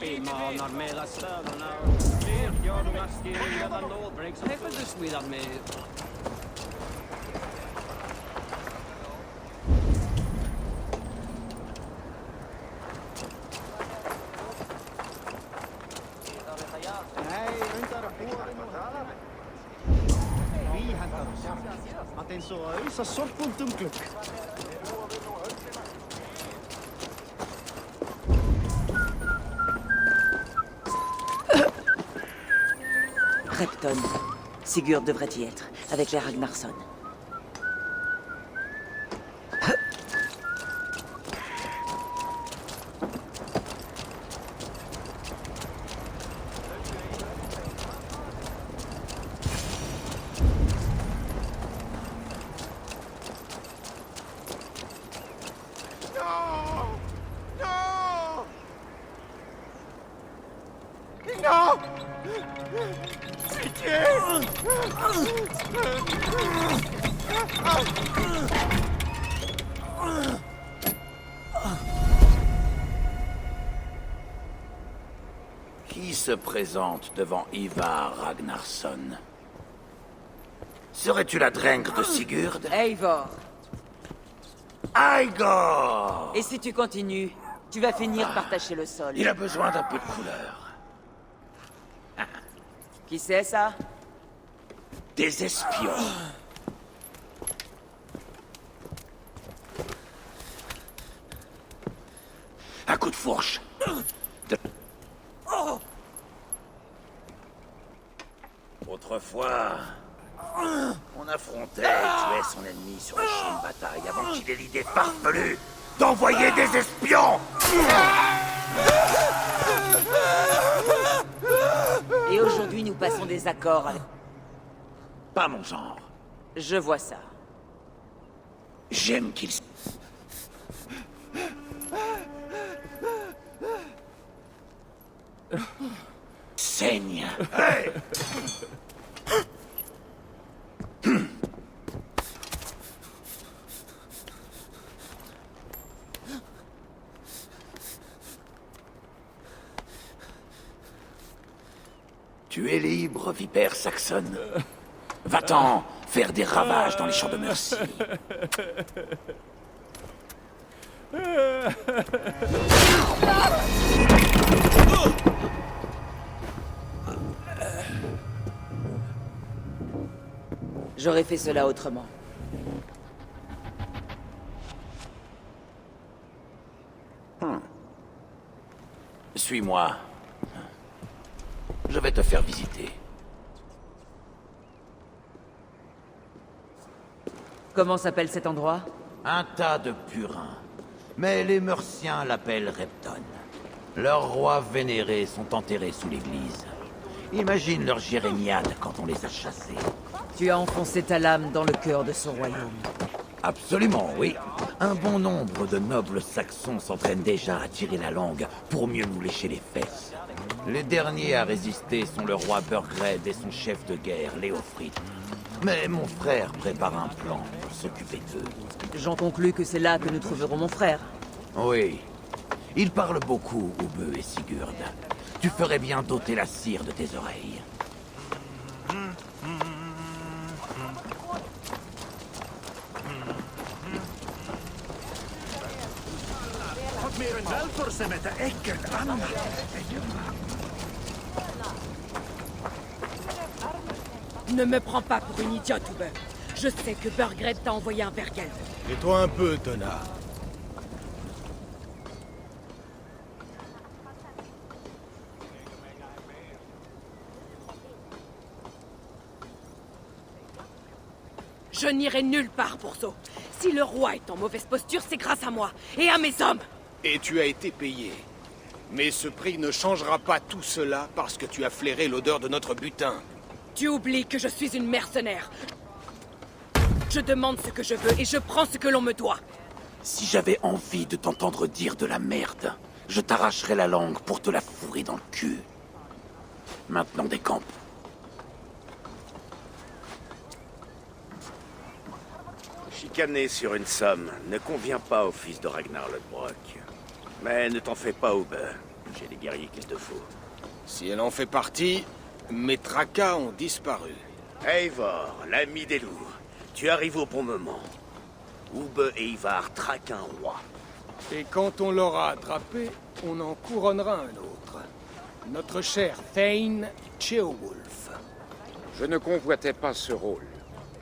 Ilmaannar meillä stövarna och styrkjordungasti rymda nålbränks häffades vidare med. Maten så ösa sortpuntumkluk. Repton. Sigurd devrait y être, avec les Ragnarsson. Qui se présente devant Ivar Ragnarsson? Serais-tu la drengre de Sigurd? Eivor. Aigor! Et si tu continues, tu vas finir par tacher le sol. Il a besoin d'un peu de couleur. Qui c'est ça? Des espions. Un coup de fourche. Autrefois, on affrontait et tuait son ennemi sur le champ de bataille avant qu'il ait l'idée farfelue d'envoyer des espions. Et aujourd'hui, nous passons des accords avec... Pas mon genre. Je vois ça. J'aime qu'il... saigne. Hey! Tu es libre, vipère saxonne. Va-t'en faire des ravages dans les champs de Mercie. J'aurais fait cela autrement. Suis-moi. Je vais te faire visiter. Comment s'appelle cet endroit? Un tas de purins. Mais les Merciens l'appellent Repton. Leurs rois vénérés sont enterrés sous l'église. Imagine leur jérémiade quand on les a chassés. Tu as enfoncé ta lame dans le cœur de ce royaume. Absolument, oui. Un bon nombre de nobles saxons s'entraînent déjà à tirer la langue pour mieux nous lécher les fesses. Les derniers à résister sont le roi Burgred et son chef de guerre, Léofrid. Mais mon frère prépare un plan pour s'occuper d'eux. J'en conclus que c'est là que nous trouverons mon frère. Oui. Ils parlent beaucoup, Ubbe et Sigurd. Tu ferais bien d'ôter la cire de tes oreilles. Had meer een welvorsen met de ekken, Anna. Ne me prends pas pour une idiote, Ubbe. Je sais que Burgred t'a envoyé un Bergen. Tais-toi un peu, Tona. Je n'irai nulle part, Bourseau. Si le roi est en mauvaise posture, c'est grâce à moi et à mes hommes. Et tu as été payé. Mais ce prix ne changera pas tout cela parce que tu as flairé l'odeur de notre butin. Tu oublies que je suis une mercenaire. Je demande ce que je veux et je prends ce que l'on me doit. Si j'avais envie de t'entendre dire de la merde, je t'arracherais la langue pour te la fourrer dans le cul. Maintenant décampe. Chicaner sur une somme ne convient pas au fils de Ragnar Lodbrok. Mais ne t'en fais pas, Ubbe. J'ai les guerriers qu'il te faut. Si elle en fait partie, mes tracas ont disparu. Eivor, l'ami des loups, tu arrives au bon moment. Ubbe et Ivar traquent un roi. Et quand on l'aura attrapé, on en couronnera un autre. Notre cher Thane Ceolwulf. Je ne convoitais pas ce rôle,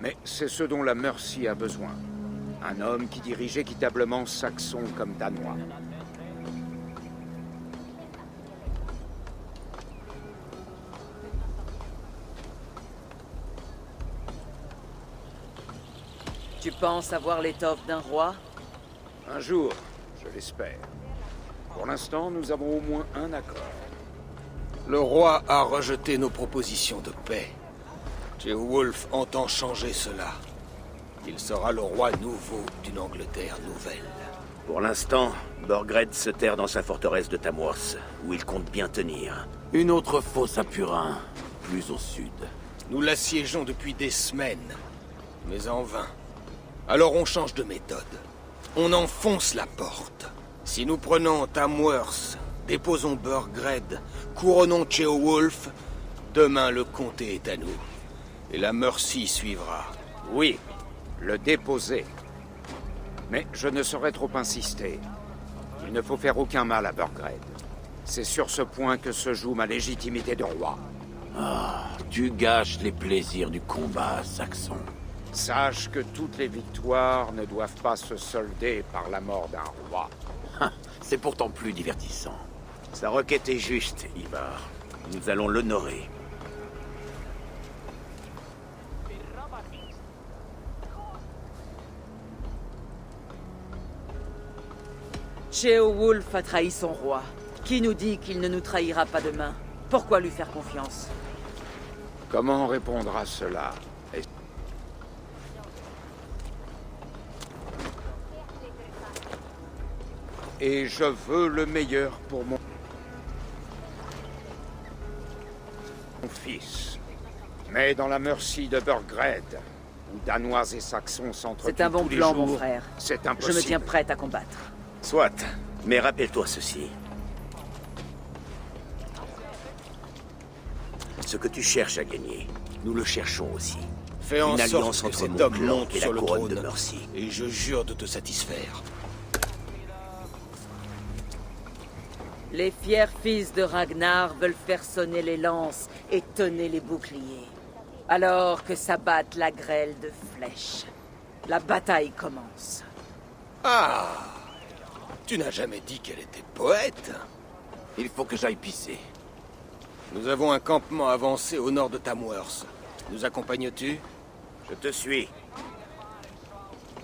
mais c'est ce dont la Mercie a besoin. Un homme qui dirige équitablement saxon comme danois. Tu penses avoir l'étoffe d'un roi? Un jour, je l'espère. Pour l'instant, nous avons au moins un accord. Le roi a rejeté nos propositions de paix. Ceolwulf entend changer cela. Il sera le roi nouveau d'une Angleterre nouvelle. Pour l'instant, Burgred se terre dans sa forteresse de Tamworth, où il compte bien tenir. Une autre fosse à Purin, plus au sud. Nous l'assiégeons depuis des semaines, mais en vain. Alors on change de méthode. On enfonce la porte. Si nous prenons Tamworth, déposons Burgred, couronnons Ceolwulf, demain le comté est à nous. Et la Mercie suivra. Oui, le déposer. Mais je ne saurais trop insister. Il ne faut faire aucun mal à Burgred. C'est sur ce point que se joue ma légitimité de roi. Ah, tu gâches les plaisirs du combat, Saxon. Sache que toutes les victoires ne doivent pas se solder par la mort d'un roi. C'est pourtant plus divertissant. Sa requête est juste, Ivar. Nous allons l'honorer. Ceolwulf a trahi son roi. Qui nous dit qu'il ne nous trahira pas demain? Pourquoi lui faire confiance? Comment répondre à cela? Et je veux le meilleur pour mon fils. Mais dans la Mercie de Burgred, où Danois et Saxons s'entretuent C'est un bon tous les plan, jours, mon frère. c'est Je impossible. me tiens prête à combattre. Soit, mais rappelle-toi ceci. Ce que tu cherches à gagner, nous le cherchons aussi. Fais en Une sorte alliance que entre cet mon homme clan monte et la sur le couronne de trône, Mercy. et je jure de te satisfaire. Les fiers fils de Ragnar veulent faire sonner les lances et tonner les boucliers. Alors que s'abatte la grêle de flèches. La bataille commence. Ah! Tu n'as jamais dit qu'elle était poète? Il faut que j'aille pisser. Nous avons un campement avancé au nord de Tamworth. Nous accompagnes-tu? Je te suis.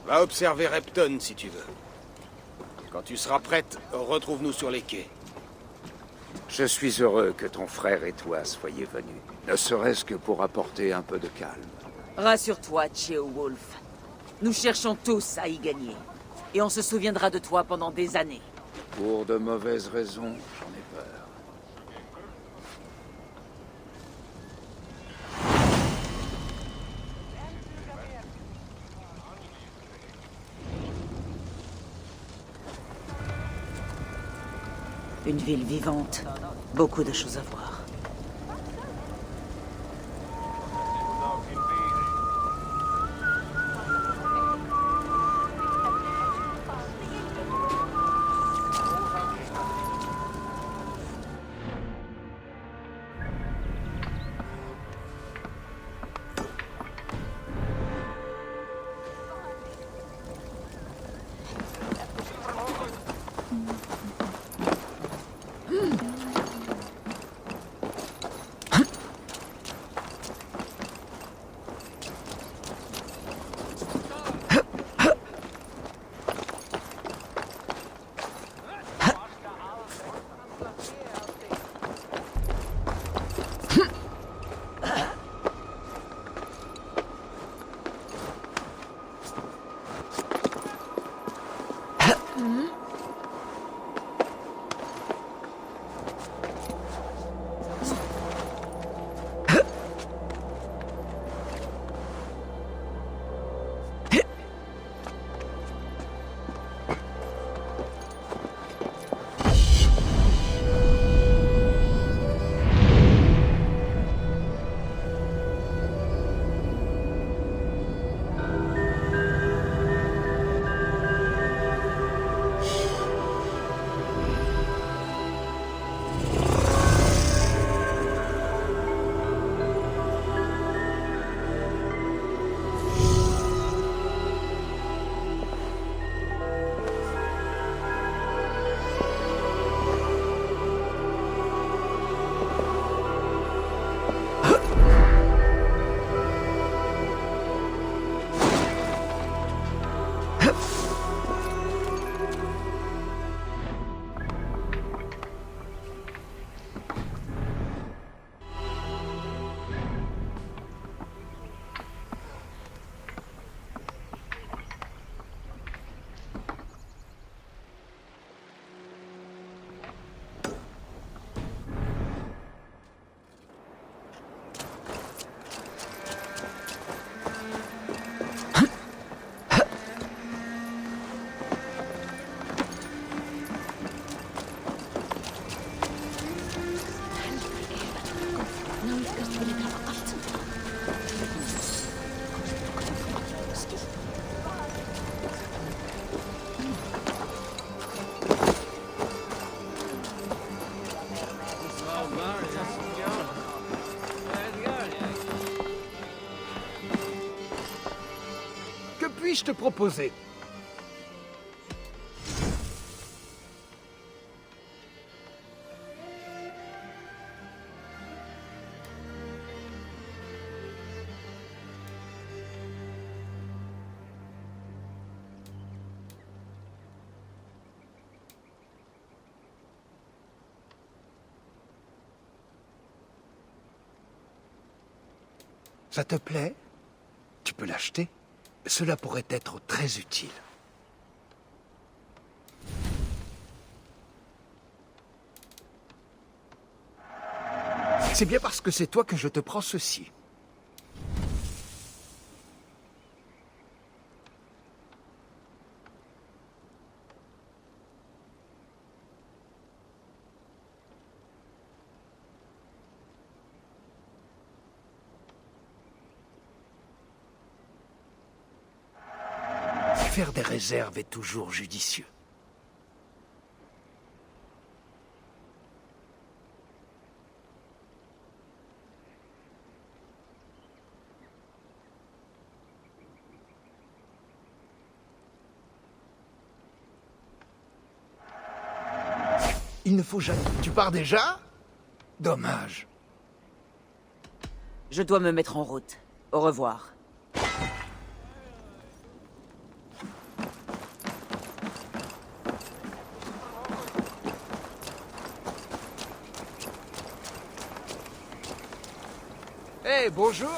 Va observer Repton si tu veux. Quand tu seras prête, retrouve-nous sur les quais. Je suis heureux que ton frère et toi soyez venus. Ne serait-ce que pour apporter un peu de calme. Rassure-toi, Ceolwulf. Nous cherchons tous à y gagner. Et on se souviendra de toi pendant des années. Pour de mauvaises raisons, j'en ai peur. Une ville vivante. Beaucoup de choses à voir. Que puis-je te proposer? Ça te plaît? Tu peux l'acheter. Cela pourrait être très utile. C'est bien parce que c'est toi que je te prends ceci. Faire des réserves est toujours judicieux. Il ne faut jamais... Tu pars déjà? Dommage. Je dois me mettre en route. Au revoir. Hey, bonjour.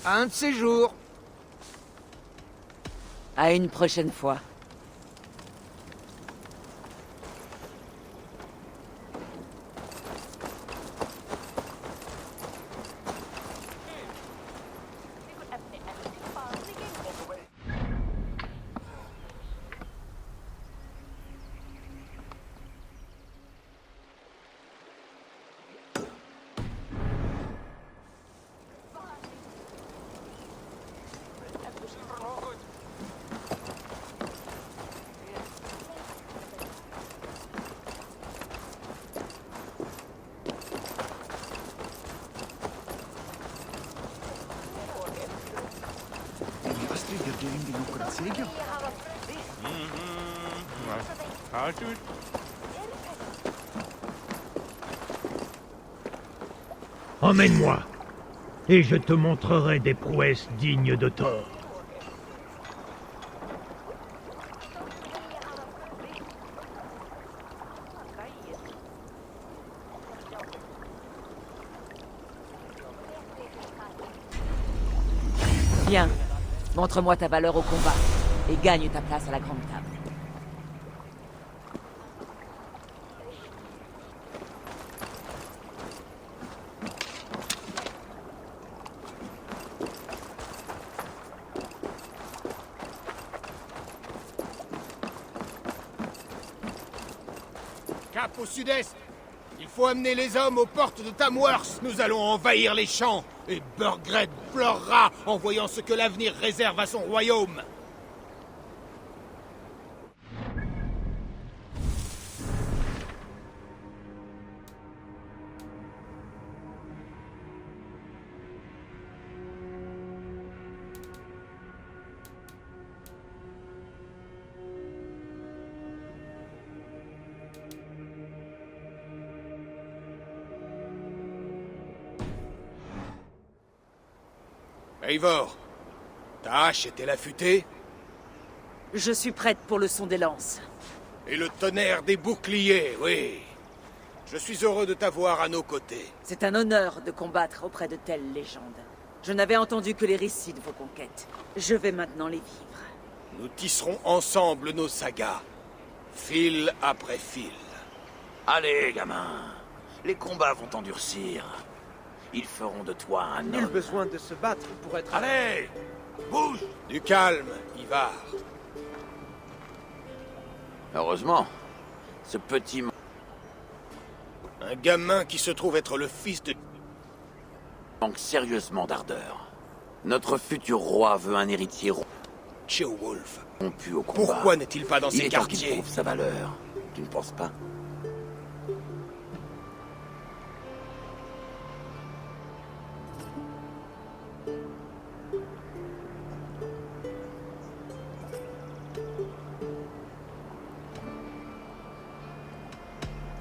Un de ces jours. À une prochaine fois. Emmène-moi, et je te montrerai des prouesses dignes de Thor. Viens, montre-moi ta valeur au combat, et gagne ta place à la grande table. Cap au sud-est. Il faut amener les hommes aux portes de Tamworth. Nous allons envahir les champs. Et Burgred pleurera en voyant ce que l'avenir réserve à son royaume. Eivor, ta hache est-elle affûtée? Je suis prête pour le son des lances. Et le tonnerre des boucliers, oui. Je suis heureux de t'avoir à nos côtés. C'est un honneur de combattre auprès de telles légendes. Je n'avais entendu que les récits de vos conquêtes. Je vais maintenant les vivre. Nous tisserons ensemble nos sagas, fil après fil. Allez, gamin. Les combats vont endurcir. Ils feront de toi un Nul homme. besoin de se battre pour être... Allez, bouge. Du calme, Ivar. Heureusement, ce petit... Un gamin qui se trouve être le fils de... manque sérieusement d'ardeur. Notre futur roi veut un héritier Ceolwulf. rompu au combat. Pourquoi n'est-il pas dans Il ces est temps qu'il quartiers? prouve sa valeur. Tu ne penses pas?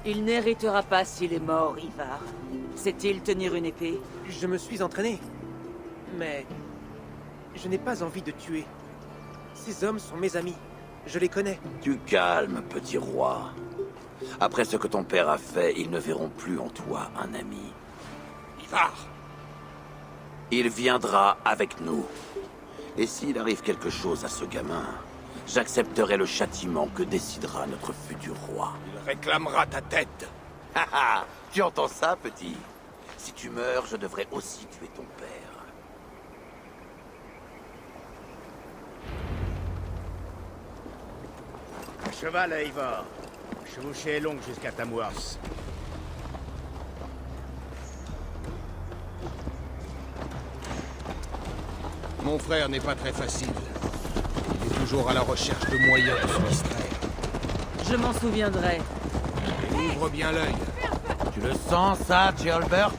Il n'héritera pas s'il est mort, Ivar. Sait-il tenir une épée? Je me suis entraîné. Mais... je n'ai pas envie de tuer. Ces hommes sont mes amis. Je les connais. Du calme, petit roi. Après ce que ton père a fait, ils ne verront plus en toi un ami. Ivar. Il viendra avec nous. Et s'il arrive quelque chose à ce gamin, j'accepterai le châtiment que décidera notre futur roi. Il réclamera ta tête. Haha, tu entends ça, petit? Si tu meurs, je devrais aussi tuer ton père. À cheval, Eivor. La chevauchée est longue jusqu'à Tamworth. Mon frère n'est pas très facile. Il est toujours à la recherche de moyens de se distraire. Je m'en souviendrai. Et ouvre bien l'œil. Tu le sens, ça, Tjolbert?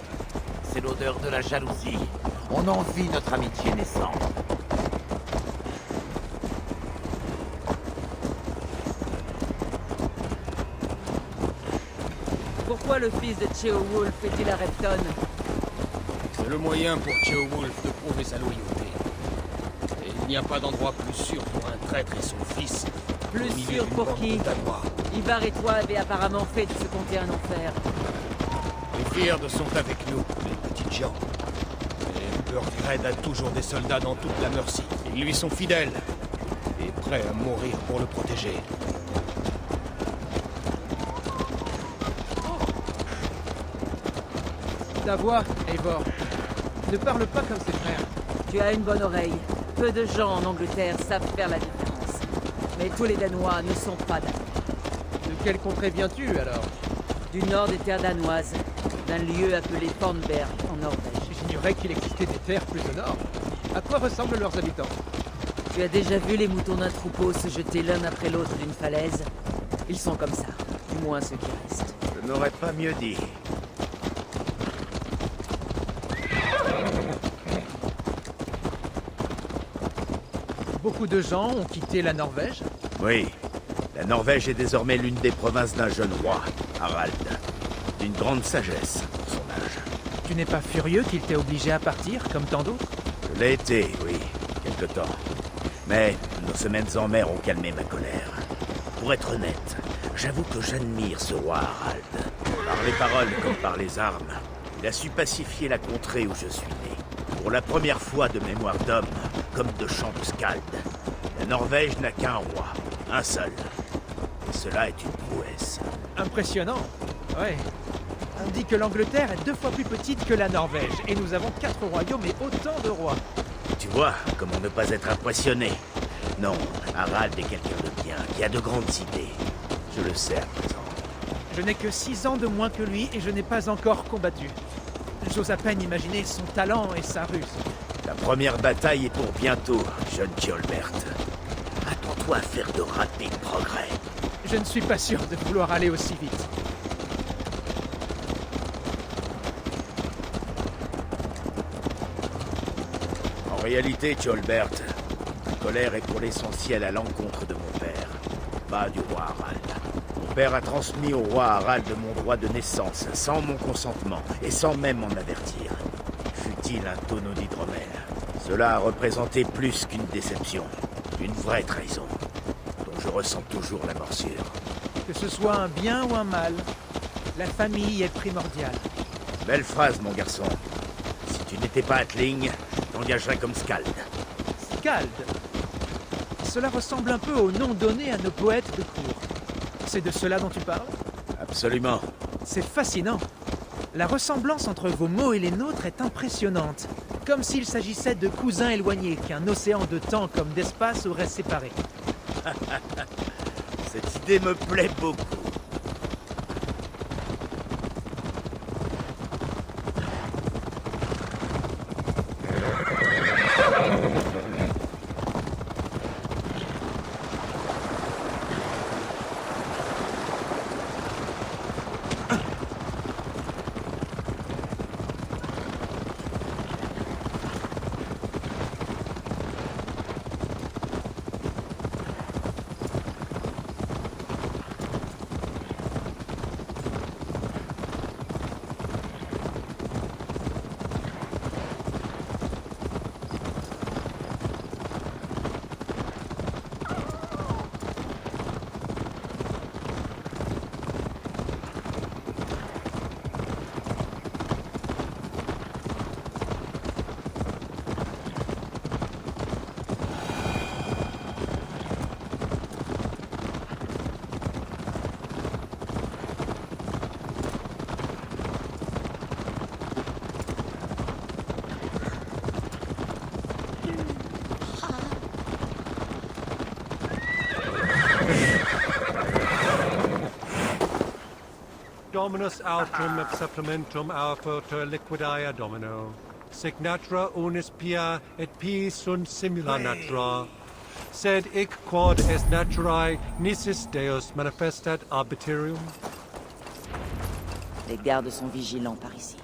C'est l'odeur de la jalousie. On envie notre amitié naissante. Pourquoi le fils de Ceolwulf est-il à Repton? C'est le moyen pour Ceolwulf de prouver sa loyauté. Et il n'y a pas d'endroit plus sûr pour un traître et son fils. Plus au milieu sûr d'une pour bande qui? de Danois. Ivar et toi avaient apparemment fait de ce comté un enfer. Les Fyrdes sont avec nous, les petites gens. Et Burgred a toujours des soldats dans toute la Mercie. Ils lui sont fidèles et prêts à mourir pour le protéger. Ta voix, Eivor. Ne parle pas comme ses frères. Tu as une bonne oreille. Peu de gens en Angleterre savent faire la différence. Mais tous les Danois ne sont pas danois. De quelle contrée viens-tu, alors? Du nord des terres danoises, d'un lieu appelé Thornberg, en Norvège. J'ignorais qu'il existait des terres plus au nord. À quoi ressemblent leurs habitants? Tu as déjà vu les moutons d'un troupeau se jeter l'un après l'autre d'une falaise? Ils sont comme ça, du moins ceux qui restent. Je n'aurais pas mieux dit. Beaucoup de gens ont quitté la Norvège. Oui. La Norvège est désormais l'une des provinces d'un jeune roi, Harald. D'une grande sagesse pour son âge. Tu n'es pas furieux qu'il t'ait obligé à partir, comme tant d'autres? Je l'ai été, oui, quelque temps. Mais nos semaines en mer ont calmé ma colère. Pour être honnête, j'avoue que j'admire ce roi Harald. Par les paroles comme par les armes, il a su pacifier la contrée où je suis né. Pour la première fois de mémoire d'homme, comme de chant de skald. La Norvège n'a qu'un roi, un seul. Et cela est une prouesse. Impressionnant. Ouais. On dit que l'Angleterre est 2 fois plus petite que la Norvège, et nous avons 4 royaumes et autant de rois. Tu vois, comment ne pas être impressionné. Non, Harald est quelqu'un de bien, qui a de grandes idées. Je le sais à présent. Je n'ai que 6 ans de moins que lui, et je n'ai pas encore combattu. J'ose à peine imaginer son talent et sa ruse. La première bataille est pour bientôt, jeune Tjolbert. Attends-toi à faire de rapides progrès. Je ne suis pas sûr de vouloir aller aussi vite. En réalité, Tjolbert, ma colère est pour l'essentiel à l'encontre de mon père, pas du roi Harald. Mon père a transmis au roi Harald mon droit de naissance, sans mon consentement, et sans même m'en avertir. Fut-il un tonneau d'hydromel. Cela a représenté plus qu'une déception, une vraie trahison, dont je ressens toujours la morsure. Que ce soit un bien ou un mal, la famille est primordiale. Belle phrase, mon garçon. Si tu n'étais pas Atling, je t'engagerais comme Skald. Skald. Cela ressemble un peu au nom donné à nos poètes de cour. C'est de cela dont tu parles? Absolument. C'est fascinant. La ressemblance entre vos mots et les nôtres est impressionnante. Comme s'il s'agissait de cousins éloignés qu'un océan de temps comme d'espace aurait séparés. Cette idée me plaît beaucoup. Dominus altrum et supplementum alpha liquidia domino. Sic natura unis pia et pi sunt simula natura. Sed hic quod est naturae nisis Deus manifestat arbitrium. Les gardes sont vigilants par ici.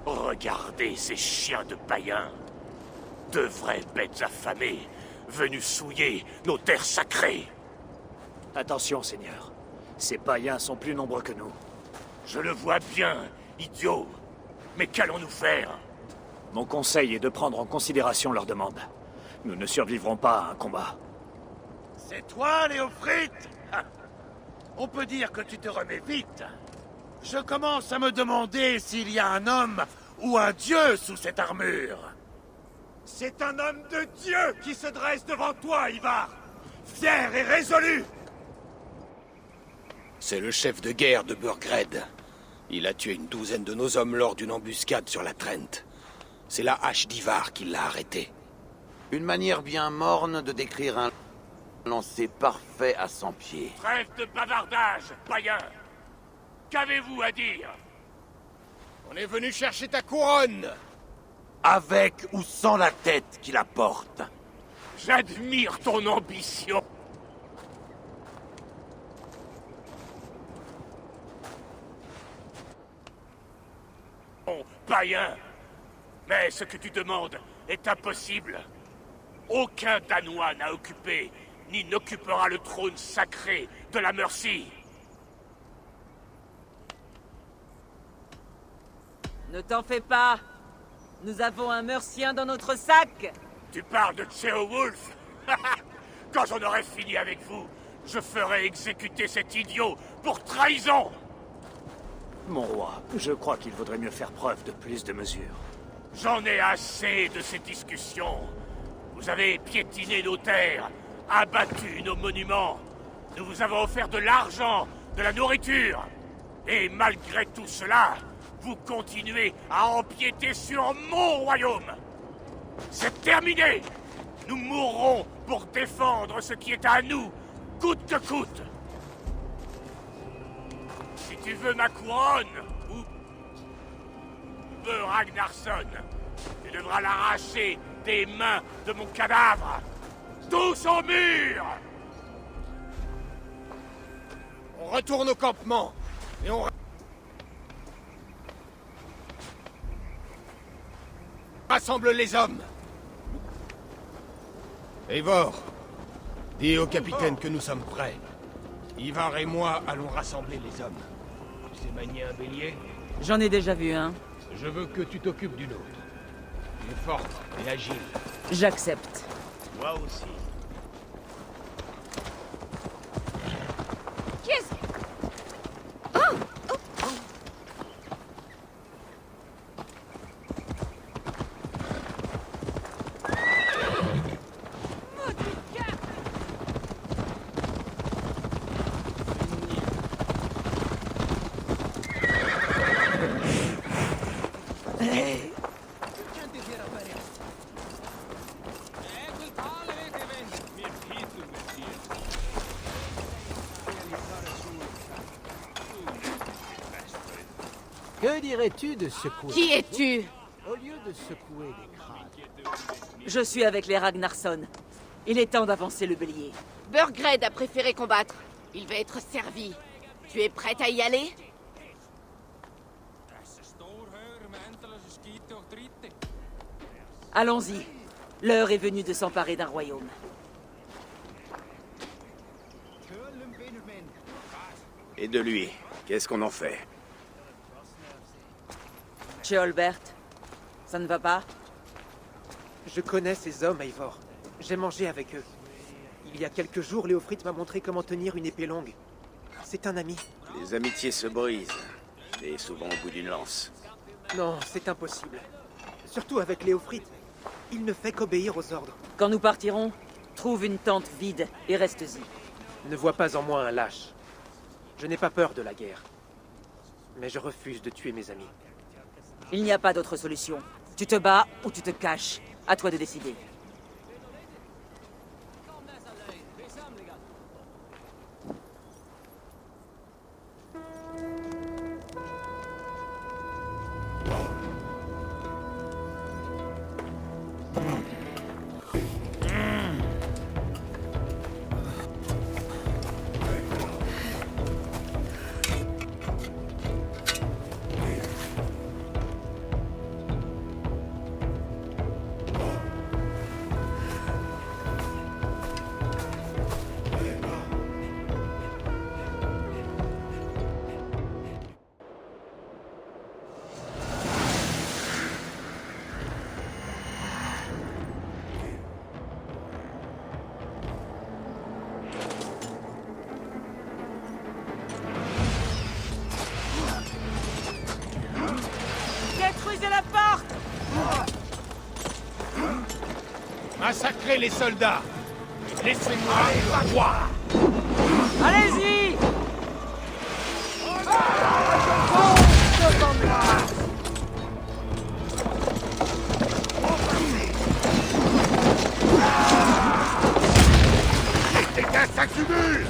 Regardez ces chiens de païens. De vraies bêtes affamées, venus souiller nos terres sacrées. Attention, Seigneur. Ces païens sont plus nombreux que nous. Je le vois bien, idiot. Mais qu'allons-nous faire? Mon conseil est de prendre en considération leurs demandes. Nous ne survivrons pas à un combat. C'est toi, Léofrite? On peut dire que tu te remets vite. Je commence à me demander s'il y a un homme ou un dieu sous cette armure. C'est un homme de Dieu qui se dresse devant toi, Ivar. Fier et résolu. C'est le chef de guerre de Burgred. Il a tué une douzaine de nos hommes lors d'une embuscade sur la Trent. C'est la hache d'Ivar qui l'a arrêté. Une manière bien morne de décrire un lancer parfait à 100 pieds. Trêve de bavardage, païen. Qu'avez-vous à dire? On est venu chercher ta couronne. Avec ou sans la tête qui la porte. J'admire ton ambition. Bon, païen. Mais ce que tu demandes est impossible. Aucun Danois n'a occupé, ni n'occupera le trône sacré de la Mercie. Ne t'en fais pas. Nous avons un Mercien dans notre sac. Tu parles de Ceolwulf? Quand j'en aurai fini avec vous, je ferai exécuter cet idiot pour trahison. Mon roi, je crois qu'il vaudrait mieux faire preuve de plus de mesure. J'en ai assez de ces discussions. Vous avez piétiné nos terres, abattu nos monuments. Nous vous avons offert de l'argent, de la nourriture. Et malgré tout cela, vous continuez à empiéter sur mon royaume. C'est terminé. Nous mourrons pour défendre ce qui est à nous, coûte que coûte. Si tu veux ma couronne, ou veux Ragnarsson, tu devras l'arracher des mains de mon cadavre. Tous au mur! On retourne au campement, et on rassemble les hommes. Eivor, dis au capitaine que nous sommes prêts. Ivar et moi allons rassembler les hommes. Tu sais manier un bélier? J'en ai déjà vu un. Je veux que tu t'occupes d'une autre. Tu es forte et agile. J'accepte. Moi aussi. Qu'est-ce... Que dirais-tu de secouer? Qui es-tu? Au lieu de secouer des crânes. Je suis avec les Ragnarsson. Il est temps d'avancer le bélier. Burgred a préféré combattre. Il va être servi. Tu es prête à y aller? Allons-y. L'heure est venue de s'emparer d'un royaume. Et de lui, qu'est-ce qu'on en fait? Ceolbert, ça ne va pas? Je connais ces hommes, Eivor. J'ai mangé avec eux. Il y a quelques jours, Léofrite m'a montré comment tenir une épée longue. C'est un ami. Les amitiés se brisent, et souvent au bout d'une lance. Non, c'est impossible. Surtout avec Léofrite. Il ne fait qu'obéir aux ordres. Quand nous partirons, trouve une tente vide et reste-y. Ne vois pas en moi un lâche. Je n'ai pas peur de la guerre. Mais je refuse de tuer mes amis. Il n'y a pas d'autre solution. Tu te bats ou tu te caches. À toi de décider. Détruisez la porte! Massacrez les soldats. Laissez-moi le roi. Allez-y! Les dégâts s'accumulent.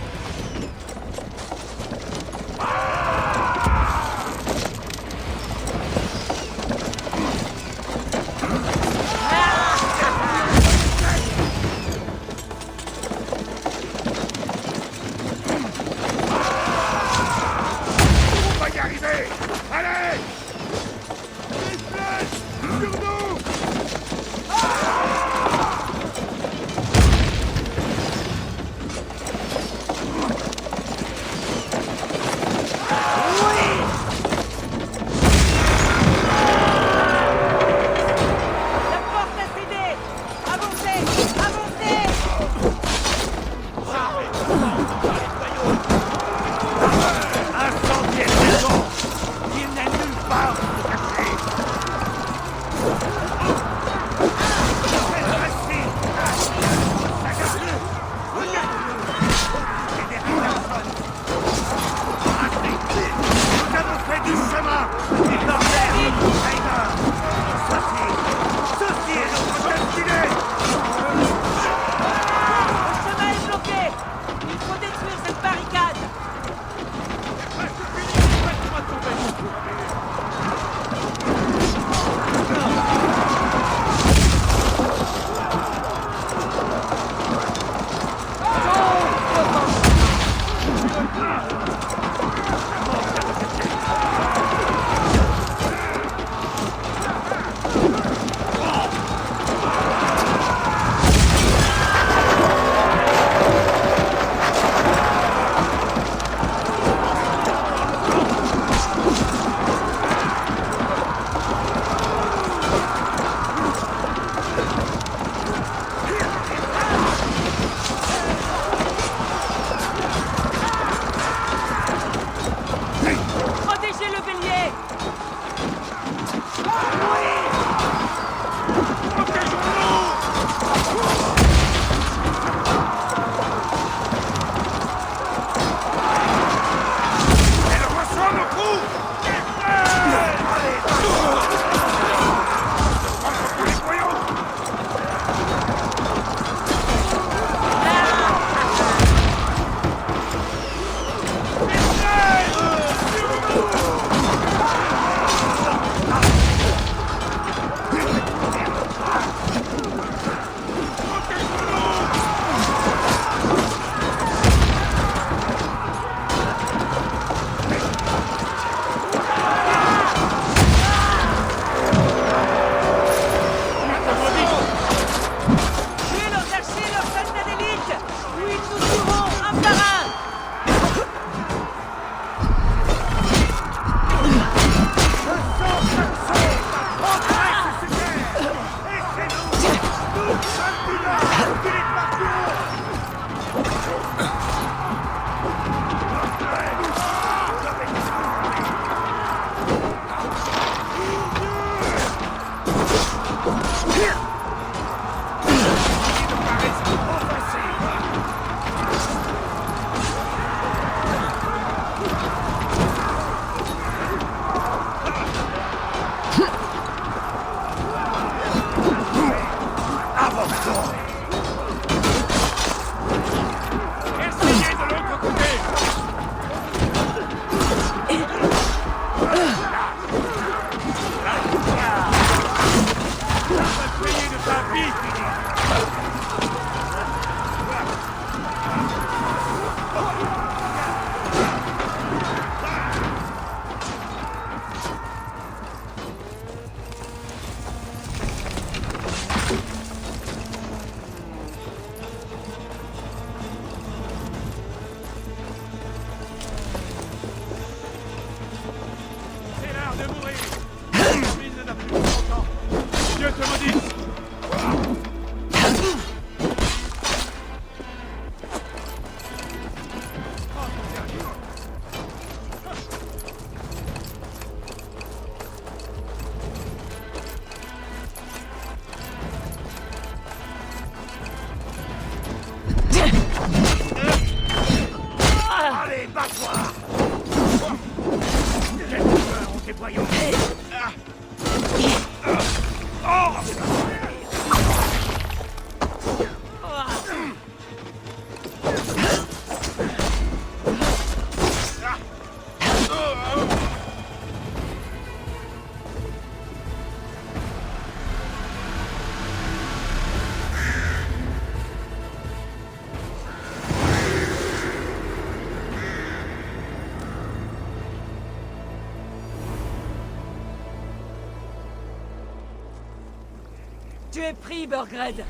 Tu es pris, Burgred.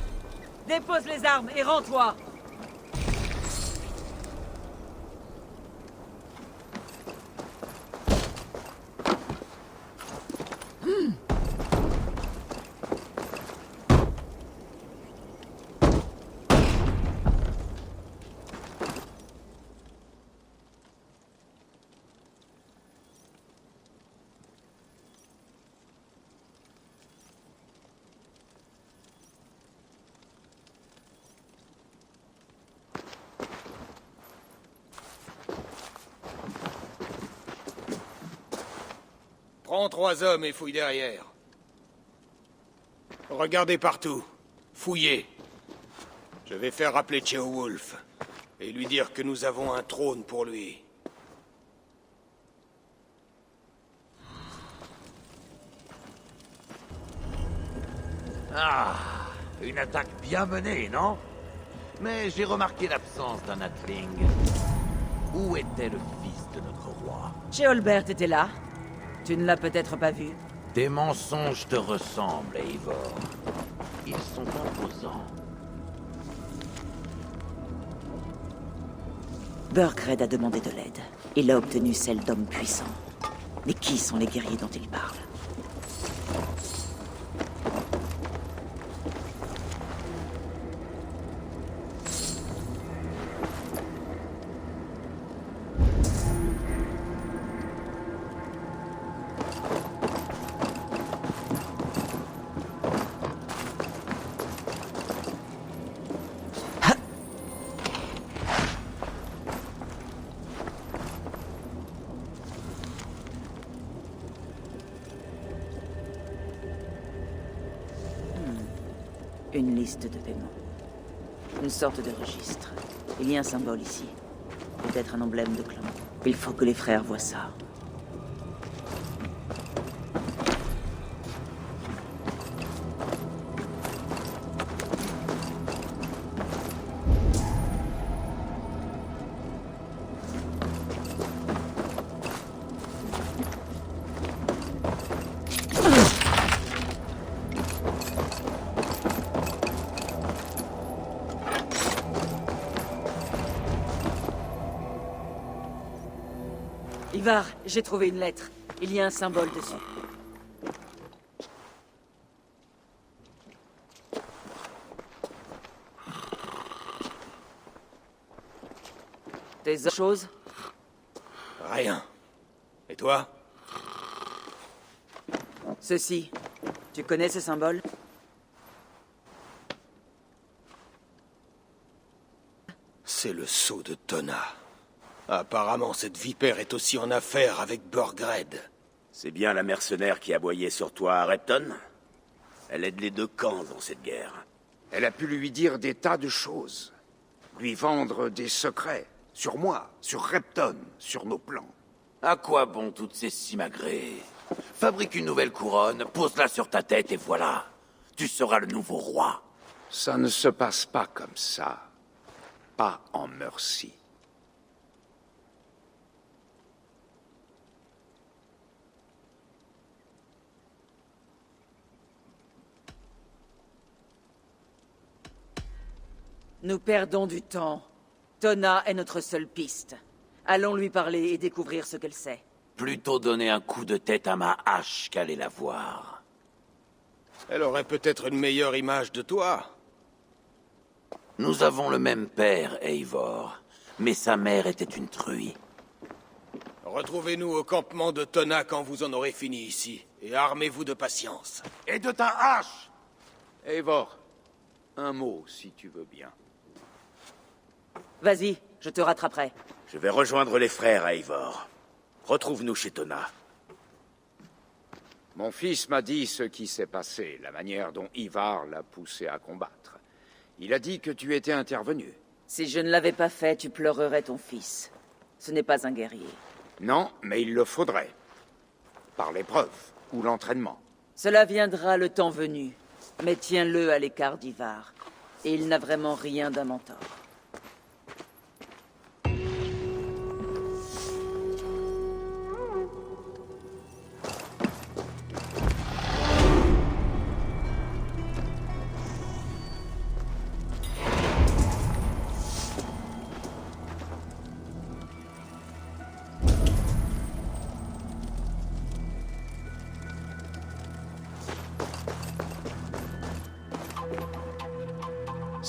Dépose les armes et rends-toi. Prends 3 hommes et fouille derrière. Regardez partout. Fouillez. Je vais faire rappeler Ceolwulf et lui dire que nous avons un trône pour lui. Ah, une attaque bien menée, non? Mais j'ai remarqué l'absence d'un Atling. Où était le fils de notre roi? Ceolbert était là. Tu ne l'as peut-être pas vu. Tes mensonges te ressemblent, Eivor. Ils sont imposants. Burgred a demandé de l'aide. Il a obtenu celle d'hommes puissants. Mais qui sont les guerriers dont il parle? Une liste de paiements. Une sorte de registre. Il y a un symbole ici. Peut-être un emblème de clan. Il faut que les frères voient ça. Ivar, j'ai trouvé une lettre. Il y a un symbole dessus. Des choses? Rien. Et toi? Ceci. Tu connais ce symbole? C'est le sceau de Tona. Apparemment, cette vipère est aussi en affaire avec Burgred. C'est bien la mercenaire qui aboyait sur toi à Repton? Elle aide les deux camps dans cette guerre. Elle a pu lui dire des tas de choses. Lui vendre des secrets. Sur moi, sur Repton, sur nos plans. À quoi bon toutes ces simagrées? Fabrique une nouvelle couronne, pose-la sur ta tête et voilà. Tu seras le nouveau roi. Ça ne se passe pas comme ça. Pas en Mercie. Nous perdons du temps. Tona est notre seule piste. Allons lui parler et découvrir ce qu'elle sait. Plutôt donner un coup de tête à ma hache qu'aller la voir. Elle aurait peut-être une meilleure image de toi. Nous avons le même père, Eivor, mais sa mère était une truie. Retrouvez-nous au campement de Tona quand vous en aurez fini ici, et armez-vous de patience. Et de ta hache! Eivor, un mot si tu veux bien. Vas-y, je te rattraperai. Je vais rejoindre les frères à Eivor. Retrouve-nous chez Tona. Mon fils m'a dit ce qui s'est passé, la manière dont Ivar l'a poussé à combattre. Il a dit que tu étais intervenu. Si je ne l'avais pas fait, tu pleurerais ton fils. Ce n'est pas un guerrier. Non, mais il le faudrait. Par l'épreuve ou l'entraînement. Cela viendra le temps venu. Mais tiens-le à l'écart d'Ivar. Et il n'a vraiment rien d'un mentor.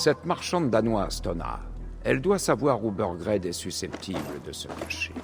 Cette marchande danoise, Tona, elle doit savoir où Burgred est susceptible de se cacher.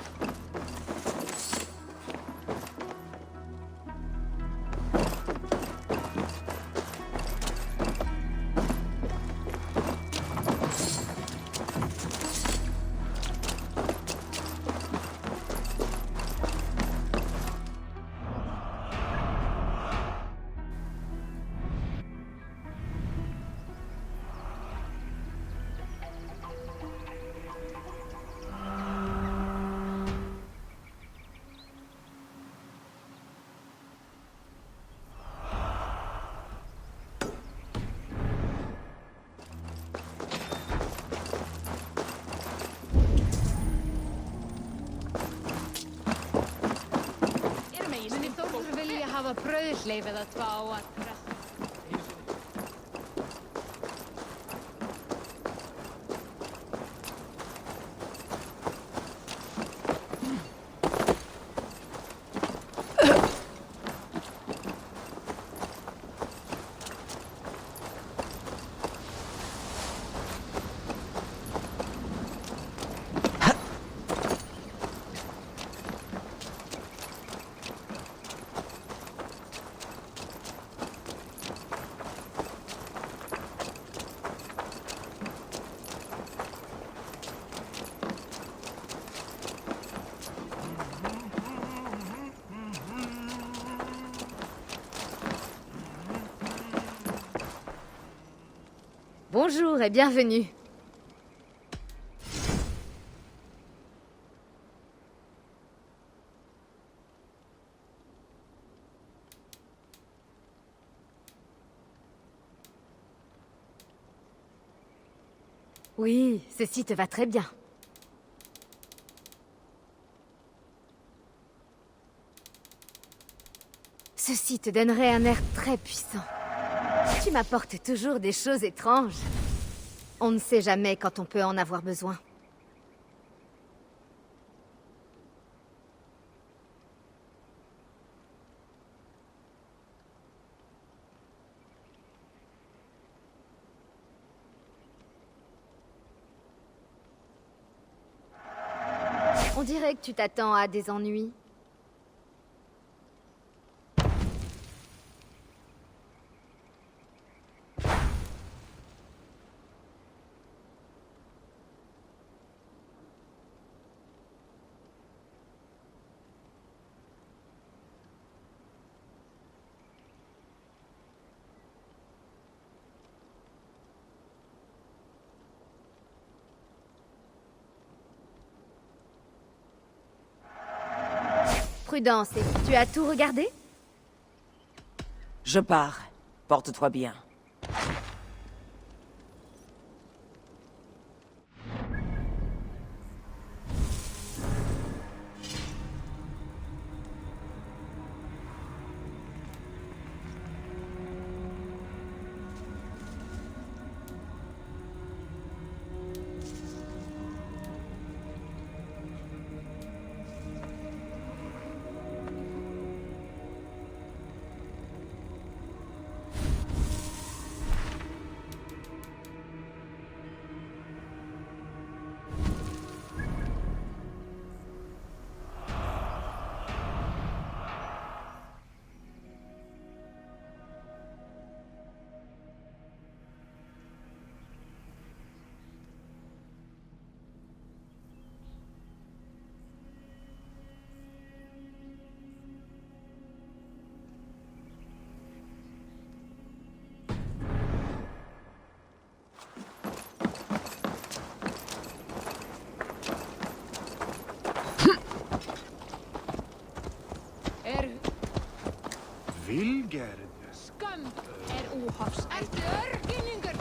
Brauðsleif eða tvá að pressa. Bonjour et bienvenue. Oui, ceci te va très bien. Ceci te donnerait un air très puissant. Tu m'apportes toujours des choses étranges. On ne sait jamais quand on peut en avoir besoin. On dirait que tu t'attends à des ennuis. Prudence, tu as tout regardé? Je pars. Porte-toi bien. Vilgerd. Skömm óhafs. Ertu örginningur?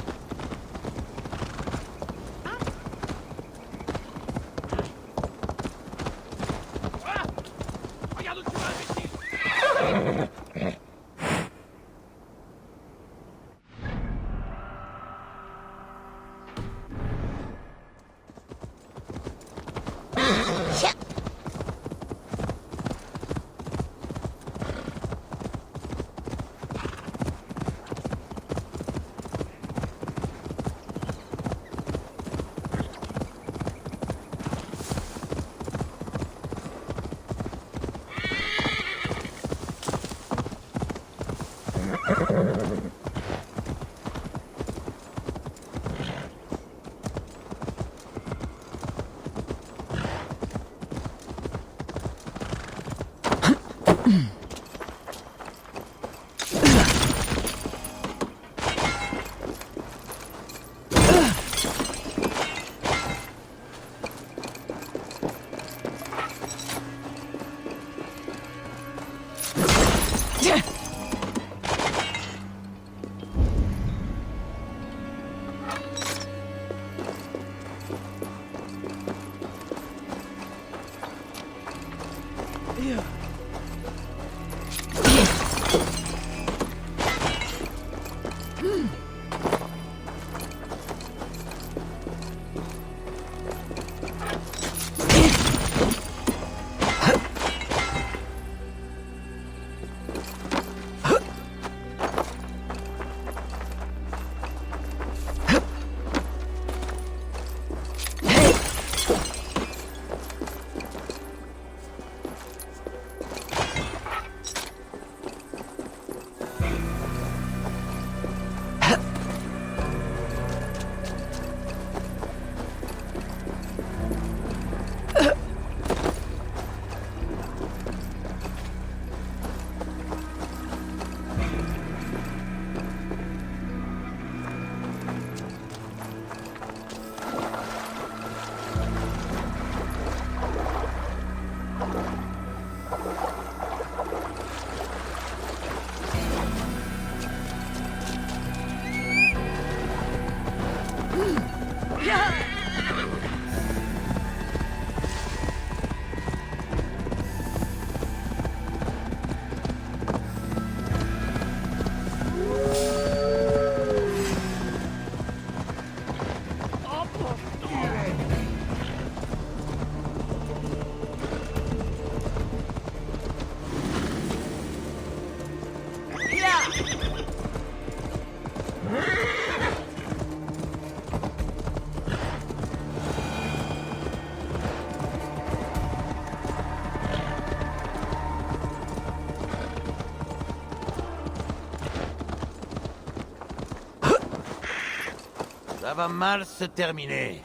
Ça va mal se terminer.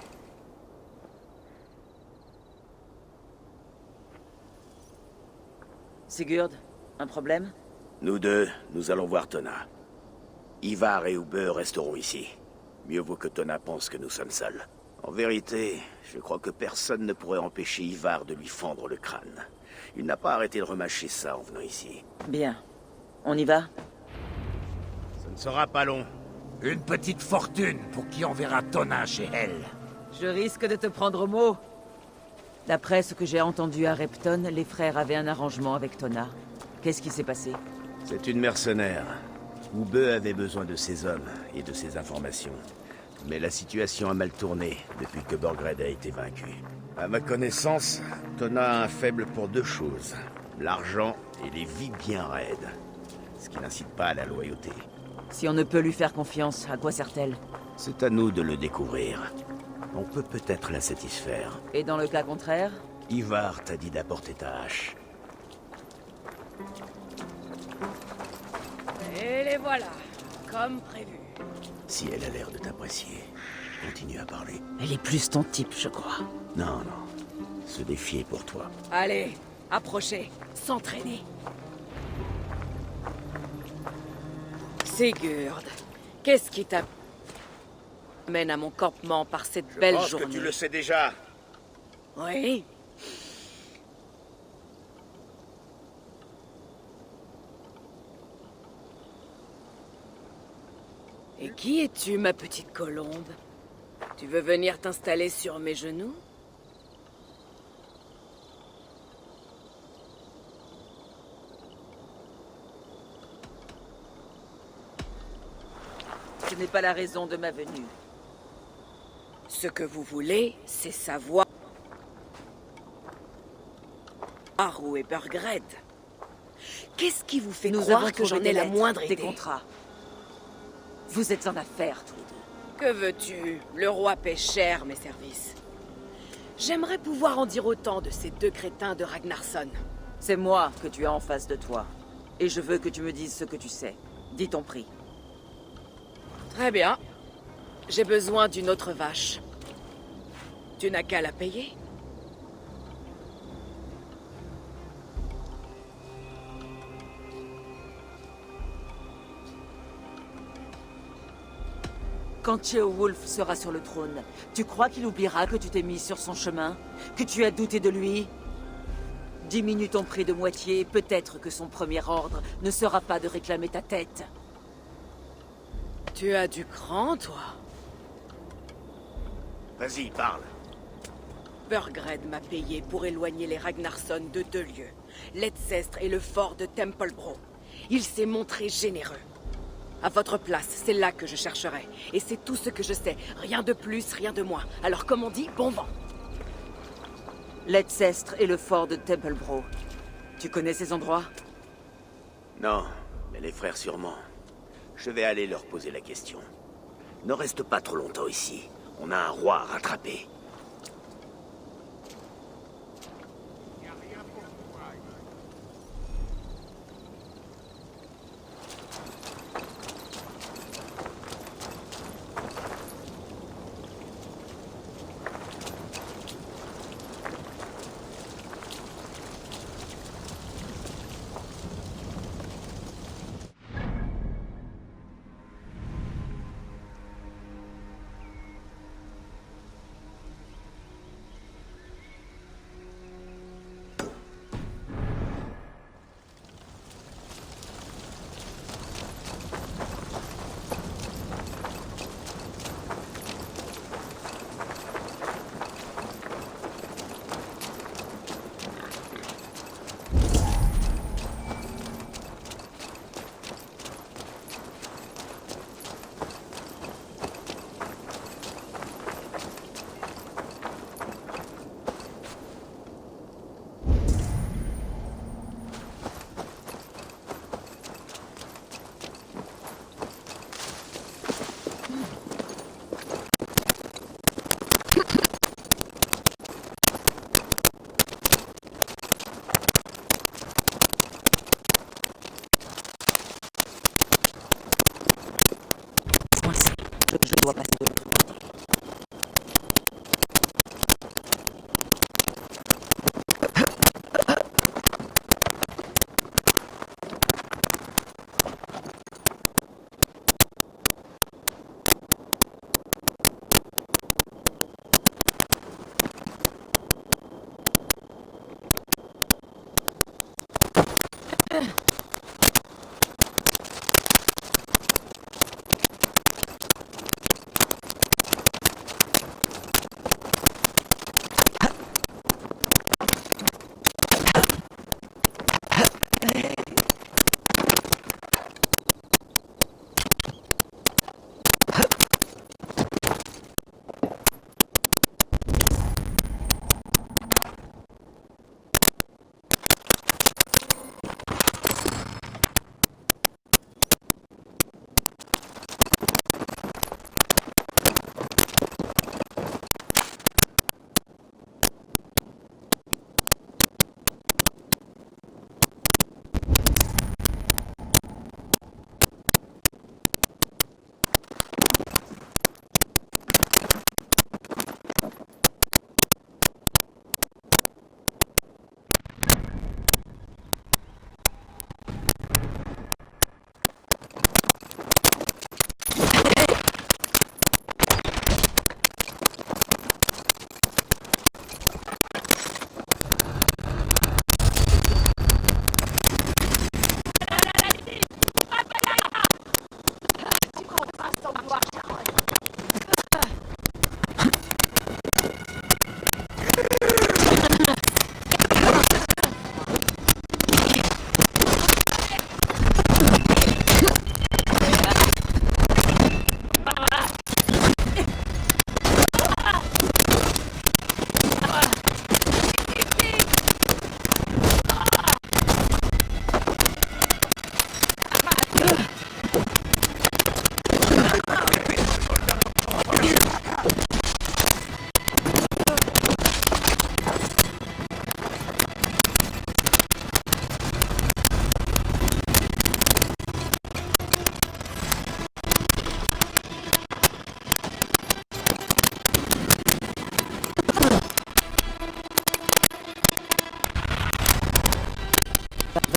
Sigurd, un problème? Nous deux, nous allons voir Tona. Ivar et Ube resteront ici. Mieux vaut que Tona pense que nous sommes seuls. En vérité, je crois que personne ne pourrait empêcher Ivar de lui fendre le crâne. Il n'a pas arrêté de remâcher ça en venant ici. Bien. On y va? Ce ne sera pas long. Une petite fortune pour qui enverra Tona chez elle. Je risque de te prendre au mot. D'après ce que j'ai entendu à Repton, les frères avaient un arrangement avec Tona. Qu'est-ce qui s'est passé? C'est une mercenaire. Ube avait besoin de ses hommes et de ses informations. Mais la situation a mal tourné depuis que Borgred a été vaincu. À ma connaissance, Tona a un faible pour deux choses. L'argent et les vies bien raides. Ce qui n'incite pas à la loyauté. Si on ne peut lui faire confiance, à quoi sert-elle? C'est à nous de le découvrir. On peut peut-être la satisfaire. Et dans le cas contraire? Ivar t'a dit d'apporter ta hache. Et les voilà, comme prévu. Si elle a l'air de t'apprécier, continue à parler. Elle est plus ton type, je crois. Non, non. Se défier pour toi. Allez, approchez, s'entraîner. Sigurd, qu'est-ce qui t'amène à mon campement par cette belle journée? Je pense que tu le sais déjà. Oui. Et qui es-tu, ma petite colombe? Tu veux venir t'installer sur mes genoux? Ce n'est pas la raison de ma venue. Ce que vous voulez, c'est savoir où est Burgred. Qu'est-ce qui vous fait croire que j'en ai la moindre idée? Des contrats. Vous êtes en affaires, tous les deux. Que veux-tu? Le roi paie cher mes services. J'aimerais pouvoir en dire autant de ces deux crétins de Ragnarsson. C'est moi que tu as en face de toi. Et je veux que tu me dises ce que tu sais. Dis ton prix. Très bien. J'ai besoin d'une autre vache. Tu n'as qu'à la payer. Quand Ceolwulf sera sur le trône, tu crois qu'il oubliera que tu t'es mis sur son chemin? Que tu as douté de lui? Diminue ton prix de moitié, et peut-être que son premier ordre ne sera pas de réclamer ta tête. Tu as du cran, toi? Vas-y, parle. Burgred m'a payé pour éloigner les Ragnarsson de 2 lieux, l'Edcestre et le fort de Templebro. Il s'est montré généreux. À votre place, c'est là que je chercherai. Et c'est tout ce que je sais. Rien de plus, rien de moins. Alors comme on dit, bon vent. L'Edcestre et le fort de Templebro. Tu connais ces endroits? Non, mais les frères sûrement. Je vais aller leur poser la question. Ne reste pas trop longtemps ici. On a un roi à rattraper.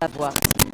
savoir si...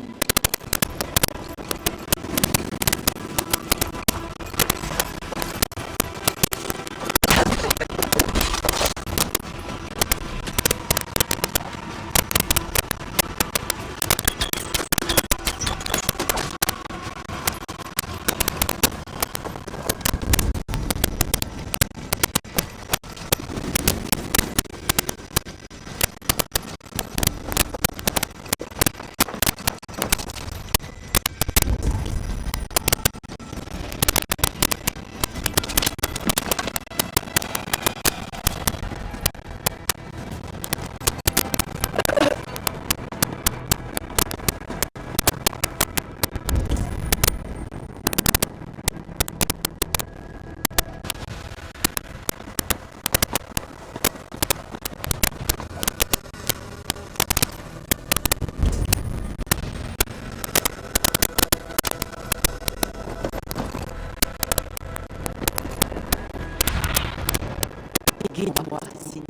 Guide-moi, Sini.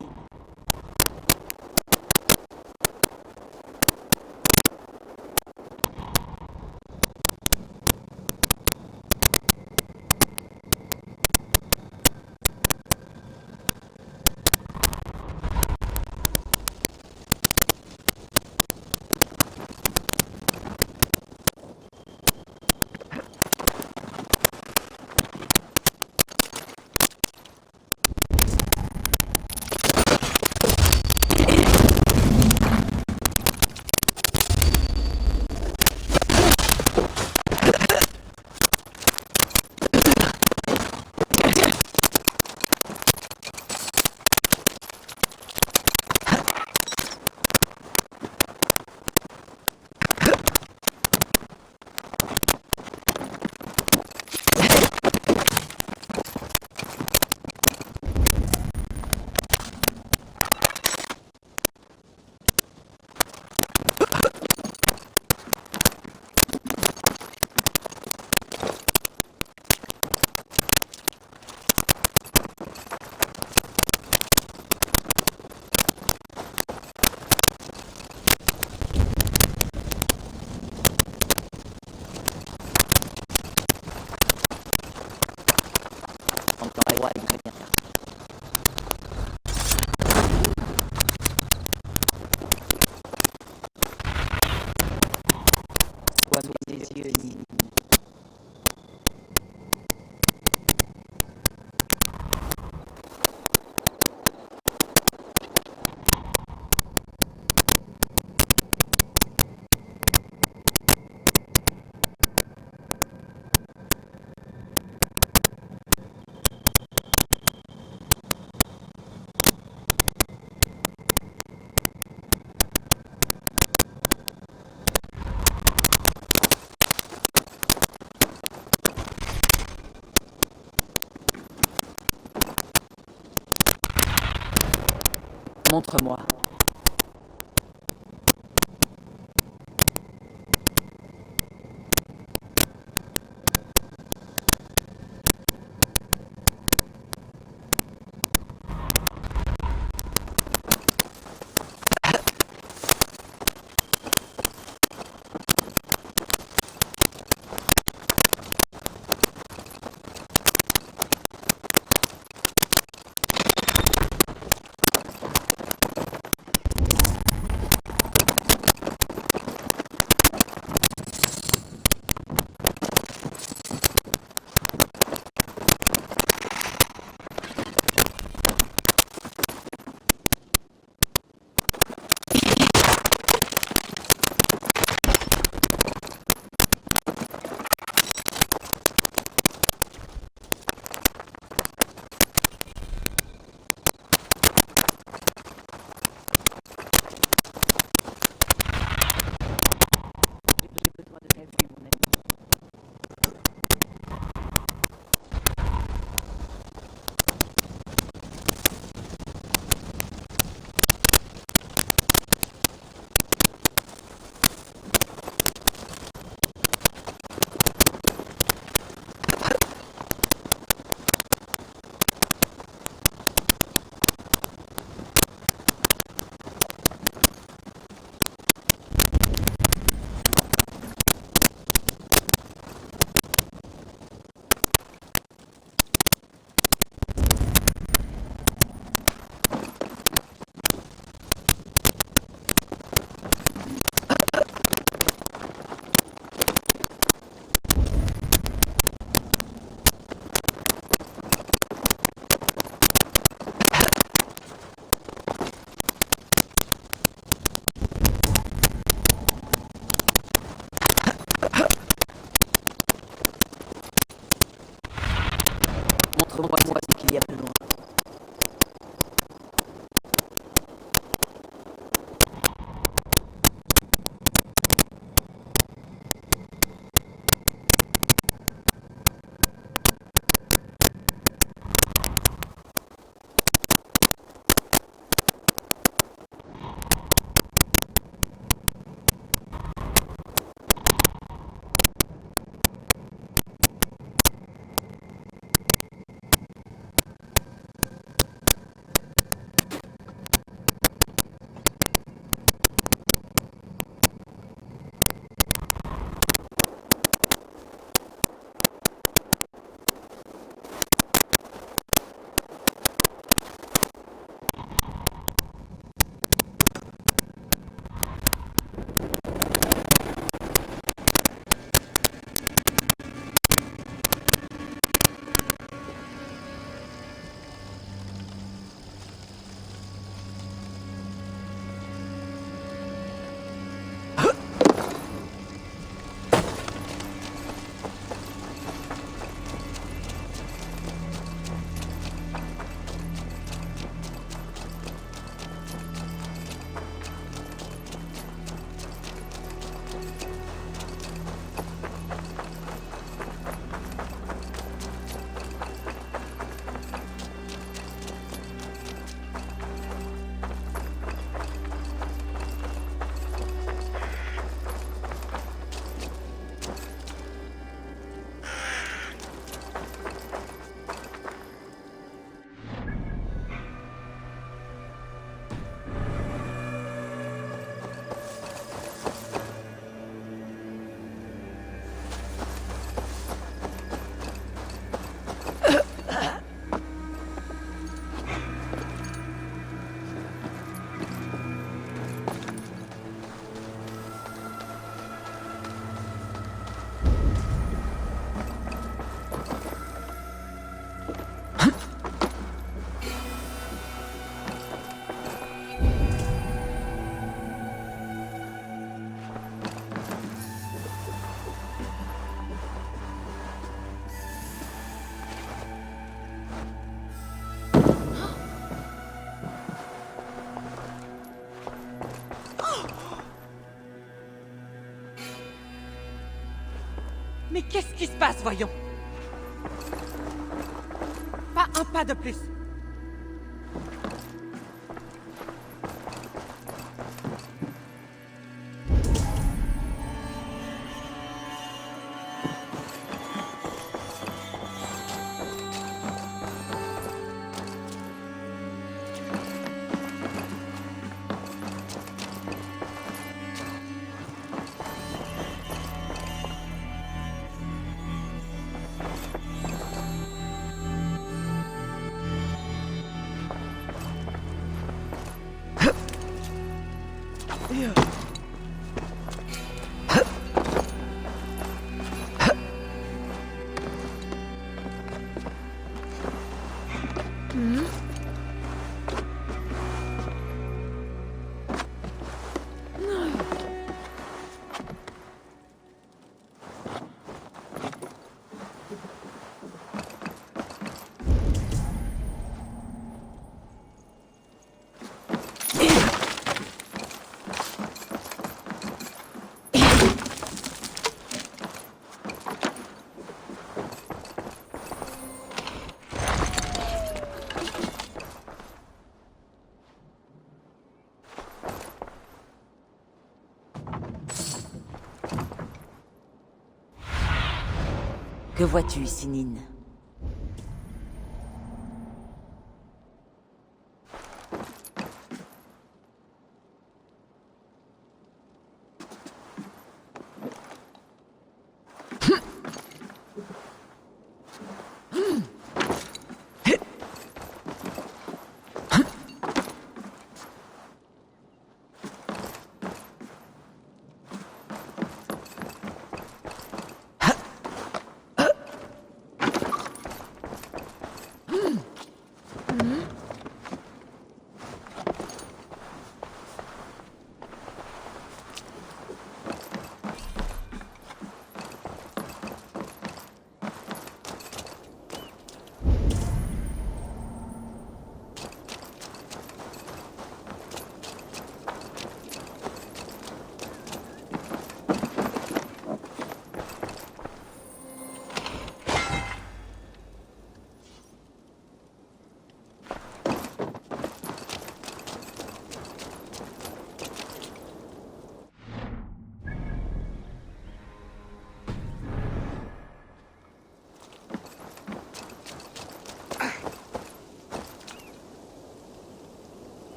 Sois sous tes yeux, Nini. Montre-moi. Mais qu'est-ce qui se passe, voyons? Pas un pas de plus. Que vois-tu, Sinine?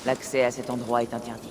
L'accès à cet endroit est interdit.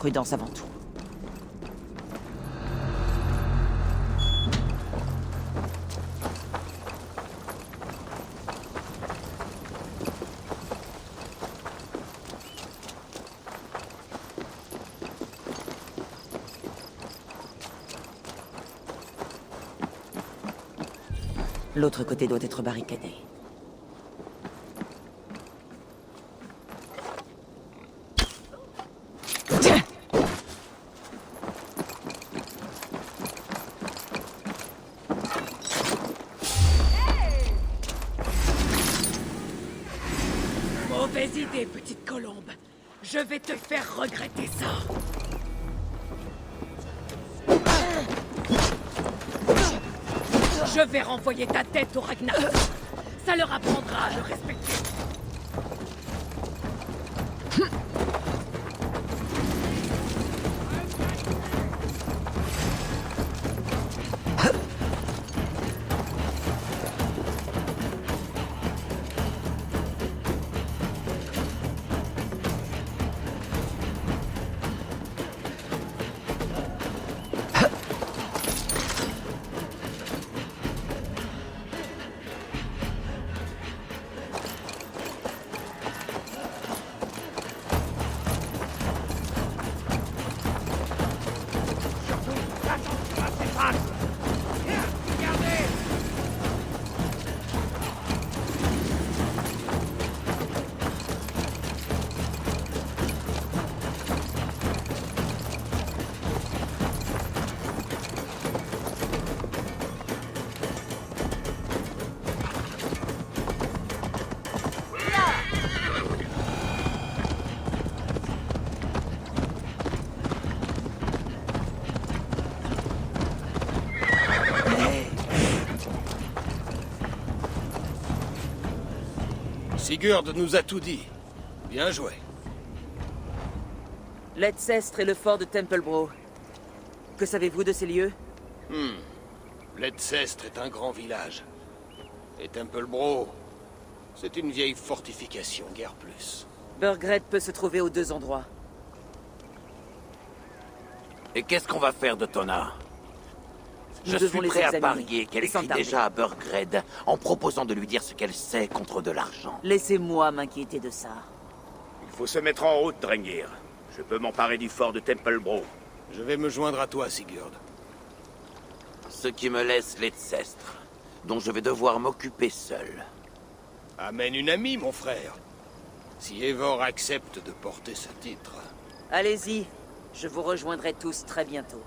Prudence avant tout. L'autre côté doit être barricadé. Mauvaise idée, petite colombe. Je vais te faire regretter ça. Je vais renvoyer ta tête au Ragnar. Ça leur apprendra à le respecter. Sigurd nous a tout dit. Bien joué. Leicester et le fort de Templebro. Que savez-vous de ces lieux? Leicester est un grand village. Et Templebro, c'est une vieille fortification, guère plus. Burgred peut se trouver aux deux endroits. Et qu'est-ce qu'on va faire de Tona? Je devons suis les prêt à examiner, parier qu'elle sans écrit tarder. déjà à Burgred en proposant de lui dire ce qu'elle sait contre de l'argent. Laissez-moi m'inquiéter de ça. Il faut se mettre en route, Drengir. Je peux m'emparer du fort de Templebro. Je vais me joindre à toi, Sigurd. Ce qui me laisse Leicester, dont je vais devoir m'occuper seul. Amène une amie, mon frère. Si Eivor accepte de porter ce titre. Allez-y, je vous rejoindrai tous très bientôt.